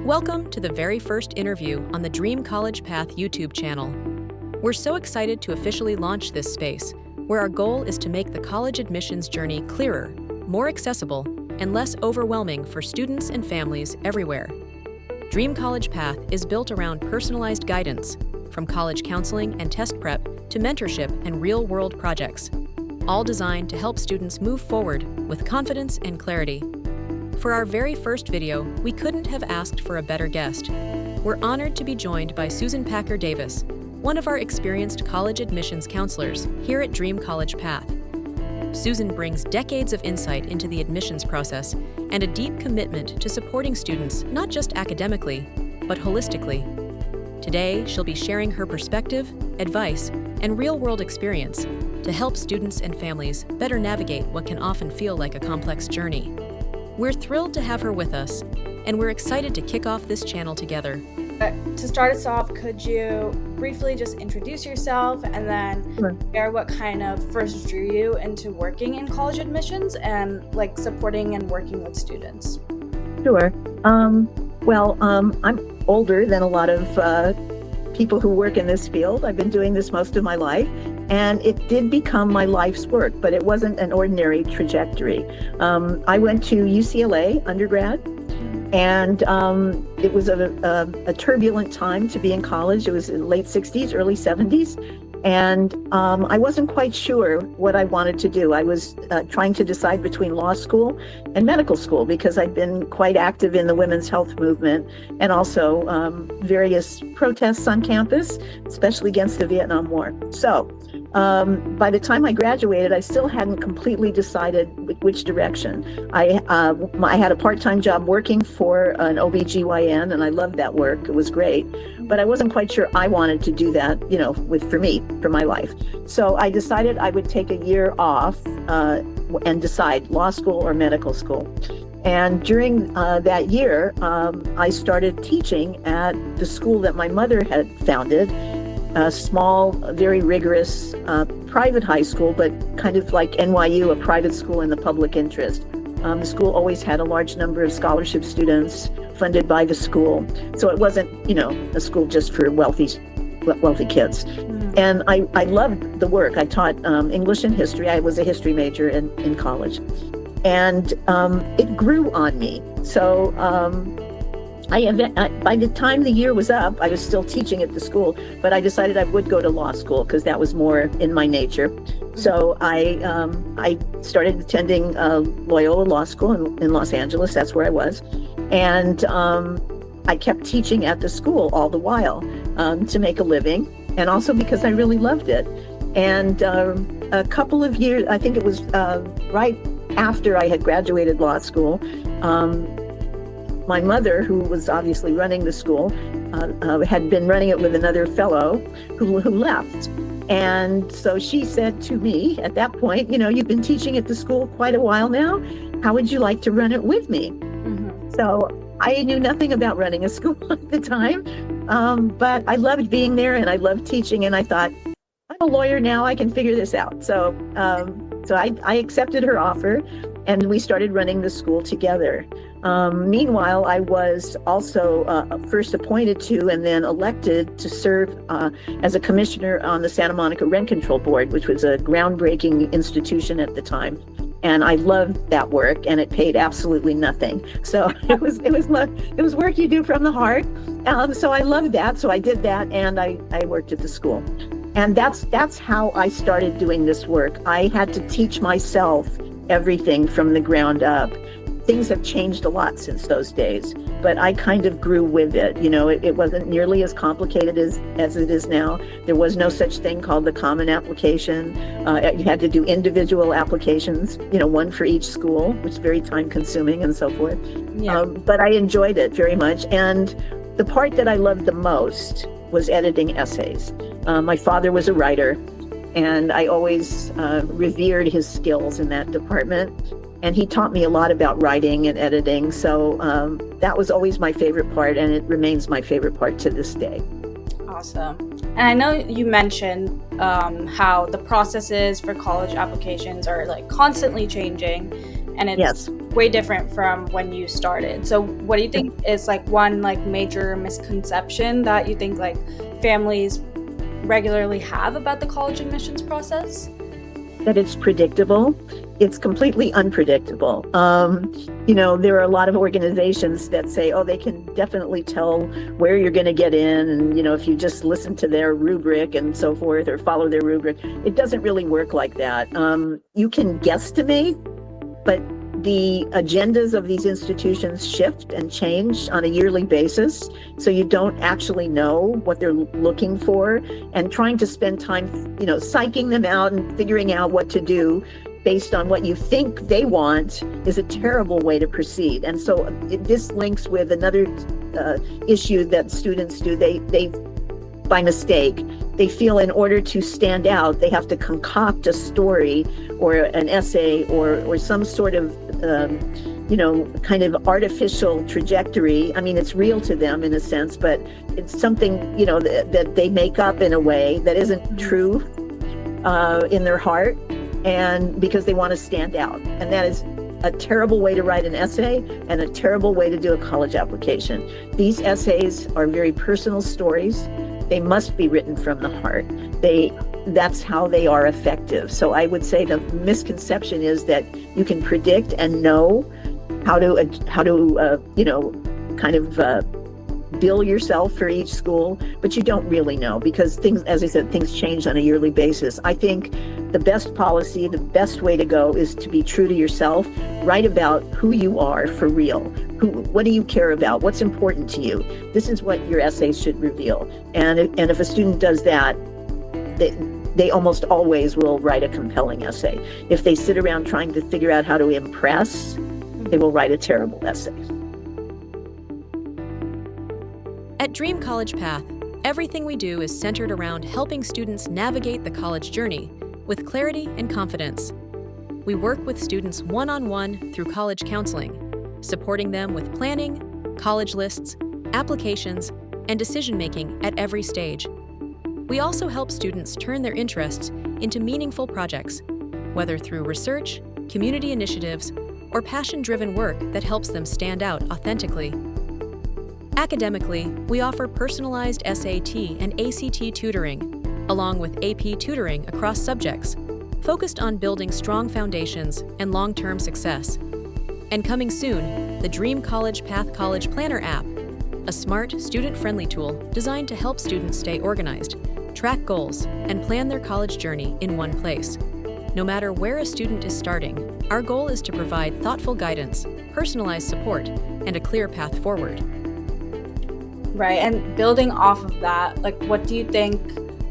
Welcome to the very first interview on the Dream College Path YouTube channel. We're so excited to officially launch this space, where our goal is to make the college admissions journey clearer, more accessible, and less overwhelming for students and families everywhere. Dream College Path is built around personalized guidance, from college counseling and test prep to mentorship and real-world projects, all designed to help students move forward with confidence and clarity. For our very first video, we couldn't have asked for a better guest. We're honored to be joined by Susan Packer Davis, one of our experienced college admissions counselors here at Dream College Path. Susan brings decades of insight into the admissions process and a deep commitment to supporting students not just academically, but holistically. Today, she'll be sharing her perspective, advice, and real-world experience to help students and families better navigate what can often feel like a complex journey. We're thrilled to have her with us, and we're excited to kick off this channel together. To start us off, could you briefly just introduce yourself and then share what kind of first drew you into working in college admissions and supporting and working with students? Sure. I'm older than a lot of people who work in this field. I've been doing this most of my life, and it did become my life's work, but it wasn't an ordinary trajectory. I went to UCLA undergrad, and it was a turbulent time to be in college. It was in late 60s, early 70s, and I wasn't quite sure what I wanted to do. I was trying to decide between law school and medical school because I'd been quite active in the women's health movement and also various protests on campus, especially against the Vietnam War. So by the time I graduated, I still hadn't completely decided which direction. I had a part-time job working for an OBGYN, and I loved that work. It was great, but I wasn't quite sure I wanted to do that, for my life. So I decided I would take a year off and decide law school or medical school. And during that year, I started teaching at the school that my mother had founded, a small, very rigorous private high school, but kind of like NYU, a private school in the public interest. The school always had a large number of scholarship students funded by the school. So it wasn't, a school just for wealthy kids. And I loved the work. I taught English and history. I was a history major in college. And it grew on me. So by the time the year was up, I was still teaching at the school, but I decided I would go to law school because that was more in my nature. So I started attending Loyola Law School in Los Angeles. That's where I was. And I kept teaching at the school all the while to make a living, and also because I really loved it. And a couple of years, I think it was right after I had graduated law school, my mother, who was obviously running the school, had been running it with another fellow who left. And so she said to me at that point, you've been teaching at the school quite a while now. How would you like to run it with me? Mm-hmm. So I knew nothing about running a school at the time, but I loved being there and I loved teaching. And I thought, I'm a lawyer now, I can figure this out. So I accepted her offer, and we started running the school together. Meanwhile, I was also first appointed to and then elected to serve as a commissioner on the Santa Monica Rent Control Board, which was a groundbreaking institution at the time. And I loved that work, and it paid absolutely nothing. So it was work you do from the heart. So I loved that. So I did that, and I worked at the school. And that's how I started doing this work. I had to teach myself everything from the ground up. Things have changed a lot since those days, but I kind of grew with it. It wasn't nearly as complicated as it is now. There was no such thing called the common application. You had to do individual applications, one for each school, which is very time consuming and so forth. Yeah. But I enjoyed it very much. And the part that I loved the most was editing essays. My father was a writer, and I always revered his skills in that department. And he taught me a lot about writing and editing. So that was always my favorite part, and it remains my favorite part to this day. Awesome. And I know you mentioned how the processes for college applications are constantly changing. and it's Yes. way different from when you started. So what do you think is like one like major misconception that you think like families regularly have about the college admissions process? That it's predictable. It's completely unpredictable. There are a lot of organizations that say, oh, they can definitely tell where you're going to get in. And, if you just listen to their rubric and so forth, or follow their rubric, it doesn't really work like that. You can guesstimate, but the agendas of these institutions shift and change on a yearly basis. So you don't actually know what they're looking for, and trying to spend time, psyching them out and figuring out what to do based on what you think they want is a terrible way to proceed. And so this links with another issue that students do. They by mistake, they feel in order to stand out, they have to concoct a story or an essay or some sort of, kind of artificial trajectory. I mean, it's real to them in a sense, but it's something, that they make up in a way that isn't true in their heart, and because they want to stand out. And that is a terrible way to write an essay and a terrible way to do a college application. These essays are very personal stories. They must be written from the heart. That's how they are effective. So I would say the misconception is that you can predict and know how to bill yourself for each school, but you don't really know, because things, as I said, things change on a yearly basis. I think the best policy, the best way to go is to be true to yourself. Write about who you are for real. What do you care about? What's important to you? This is what your essays should reveal. And if a student does that, they almost always will write a compelling essay. If they sit around trying to figure out how to impress, they will write a terrible essay. At Dream College Path, everything we do is centered around helping students navigate the college journey with clarity and confidence. We work with students one-on-one through college counseling, supporting them with planning, college lists, applications, and decision-making at every stage. We also help students turn their interests into meaningful projects, whether through research, community initiatives, or passion-driven work that helps them stand out authentically. Academically, we offer personalized SAT and ACT tutoring, along with AP tutoring across subjects, focused on building strong foundations and long-term success. And coming soon, the Dream College Path College Planner app, a smart, student-friendly tool designed to help students stay organized, track goals, and plan their college journey in one place. No matter where a student is starting, our goal is to provide thoughtful guidance, personalized support, and a clear path forward. Right, and building off of that, like, what do you think,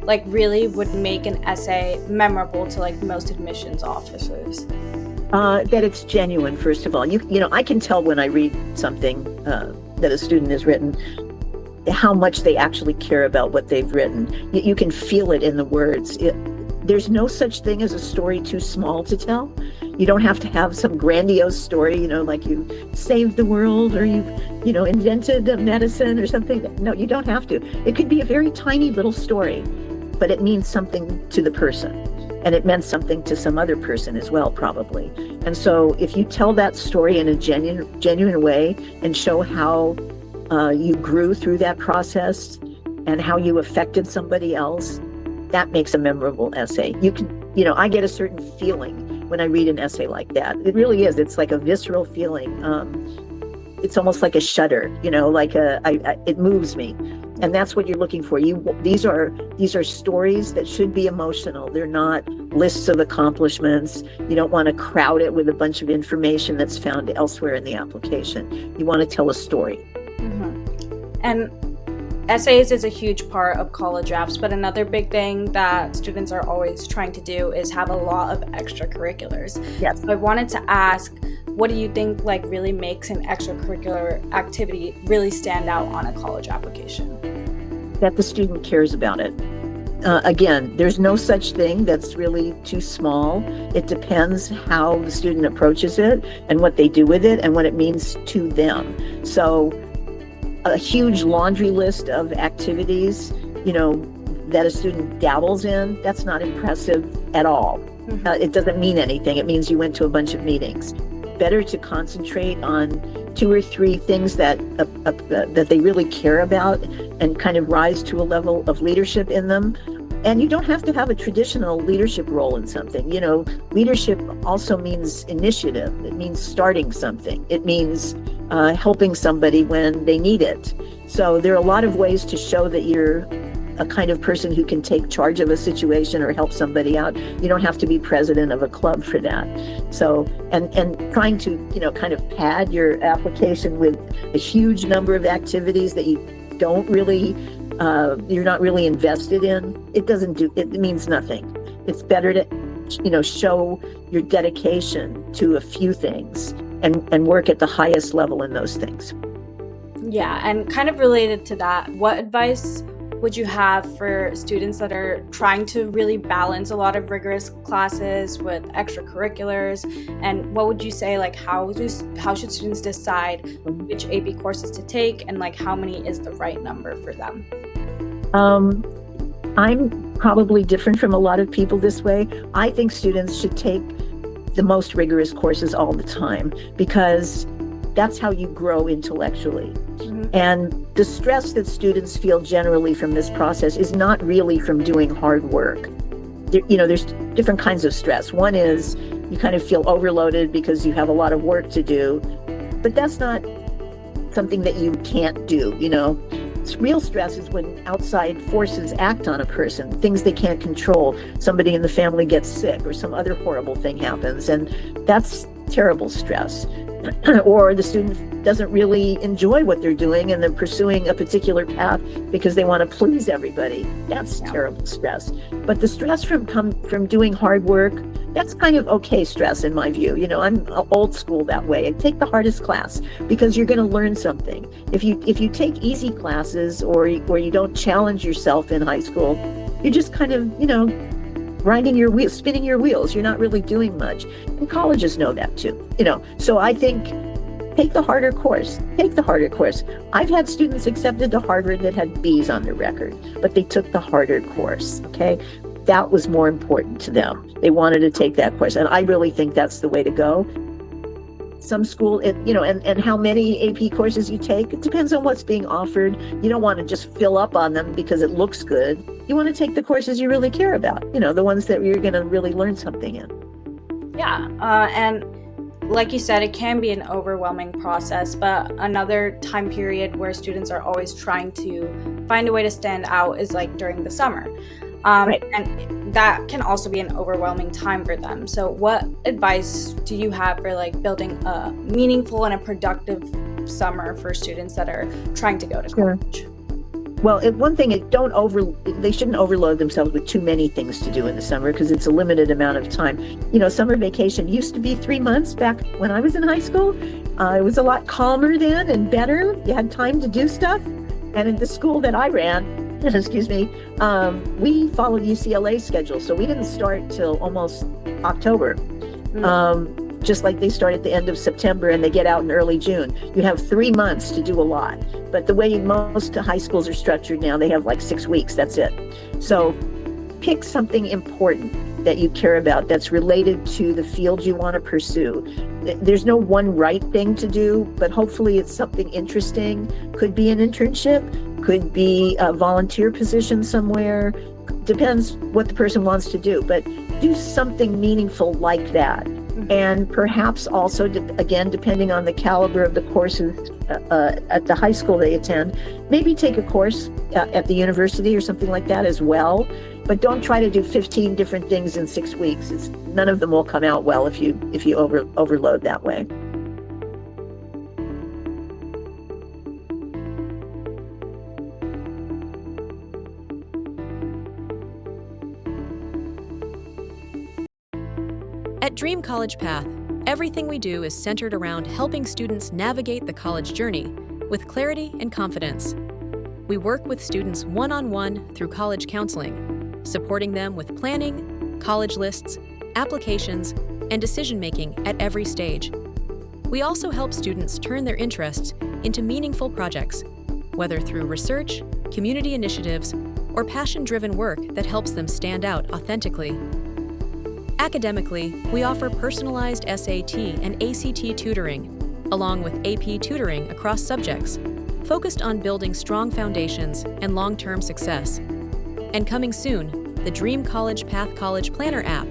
like, really would make an essay memorable to, like, most admissions officers? That it's genuine, first of all. I can tell when I read something that a student has written, how much they actually care about what they've written. You can feel it in the words. There's no such thing as a story too small to tell. You don't have to have some grandiose story, like you saved the world or you invented a medicine or something. No, you don't have to. It could be a very tiny little story, but it means something to the person. And it meant something to some other person as well, probably. And so if you tell that story in a genuine way and show how you grew through that process and how you affected somebody else, that makes a memorable essay. I get a certain feeling when I read an essay like that. It really is. It's like a visceral feeling. It's almost like a shudder, it moves me. And that's what you're looking for. These are stories that should be emotional. They're not lists of accomplishments. You don't want to crowd it with a bunch of information that's found elsewhere in the application. You want to tell a story. Mm-hmm. And essays is a huge part of college apps, but another big thing that students are always trying to do is have a lot of extracurriculars. Yes. So I wanted to ask, what do you think really makes an extracurricular activity really stand out on a college application? That the student cares about it. Again, there's no such thing that's really too small. It depends how the student approaches it and what they do with it and what it means to them. So a huge laundry list of activities, that a student dabbles in, that's not impressive at all. Mm-hmm. It doesn't mean anything. It means you went to a bunch of meetings. better to concentrate on 2 or 3 things that they really care about and kind of rise to a level of leadership in them. And you don't have to have a traditional leadership role in something. Leadership also means initiative. It means starting something. It means helping somebody when they need it. So there are a lot of ways to show that you're a kind of person who can take charge of a situation or help somebody out. You don't have to be president of a club for that. So, and trying to, kind of pad your application with a huge number of activities that you don't really, you're not really invested in, it means nothing. It's better to, show your dedication to a few things and work at the highest level in those things. Yeah, and kind of related to that, what advice would you have for students that are trying to really balance a lot of rigorous classes with extracurriculars? And what would you say, how should students decide which AP courses to take, and how many is the right number for them? I'm probably different from a lot of people this way. I think students should take the most rigorous courses all the time, because that's how you grow intellectually. Mm-hmm. And the stress that students feel generally from this process is not really from doing hard work. There's different kinds of stress. One is you kind of feel overloaded because you have a lot of work to do, but that's not something that you can't do. Real stress is when outside forces act on a person, things they can't control. Somebody in the family gets sick or some other horrible thing happens, and that's terrible stress. Or the student doesn't really enjoy what they're doing and they're pursuing a particular path because they want to please everybody. That's terrible stress. But the stress from doing hard work, that's kind of okay stress in my view. I'm old school that way. I take the hardest class because you're going to learn something. If you take easy classes or you don't challenge yourself in high school, you're just kind of, grinding your wheels, spinning your wheels. You're not really doing much. And colleges know that too, So I think take the harder course. Take the harder course. I've had students accepted to Harvard that had B's on their record, but they took the harder course, okay? That was more important to them. They wanted to take that course. And I really think that's the way to go. Some school, and how many AP courses you take, it depends on what's being offered. You don't want to just fill up on them because it looks good. You want to take the courses you really care about, the ones that you're going to really learn something in. Yeah, and like you said, it can be an overwhelming process, but another time period where students are always trying to find a way to stand out is during the summer. Right. And that can also be an overwhelming time for them. So what advice do you have for building a meaningful and a productive summer for students that are trying to go to college? Well, one thing, they shouldn't overload themselves with too many things to do in the summer because it's a limited amount of time. Summer vacation used to be 3 months back when I was in high school. It was a lot calmer then and better. You had time to do stuff. And in the school that I ran, we followed UCLA's schedule, so we didn't start till almost October. Just like they start at the end of September and they get out in early June. You have 3 months to do a lot. But the way most high schools are structured now, they have 6 weeks, that's it. So pick something important that you care about that's related to the field you want to pursue. There's no one right thing to do, but hopefully it's something interesting. Could be an internship, could be a volunteer position somewhere. Depends what the person wants to do, but do something meaningful like that. And perhaps also, again, depending on the caliber of the courses at the high school they attend, maybe take a course at the university or something like that as well. But don't try to do 15 different things in 6 weeks. None of them will come out well if you overload that way. At Dream College Path, everything we do is centered around helping students navigate the college journey with clarity and confidence. We work with students one-on-one through college counseling, supporting them with planning, college lists, applications, and decision-making at every stage. We also help students turn their interests into meaningful projects, whether through research, community initiatives, or passion-driven work that helps them stand out authentically. Academically, we offer personalized SAT and ACT tutoring, along with AP tutoring across subjects, focused on building strong foundations and long-term success. And coming soon, the Dream College Path College Planner app,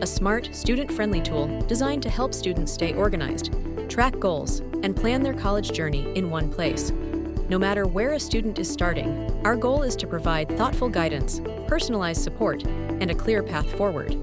a smart, student-friendly tool designed to help students stay organized, track goals, and plan their college journey in one place. No matter where a student is starting, our goal is to provide thoughtful guidance, personalized support, and a clear path forward.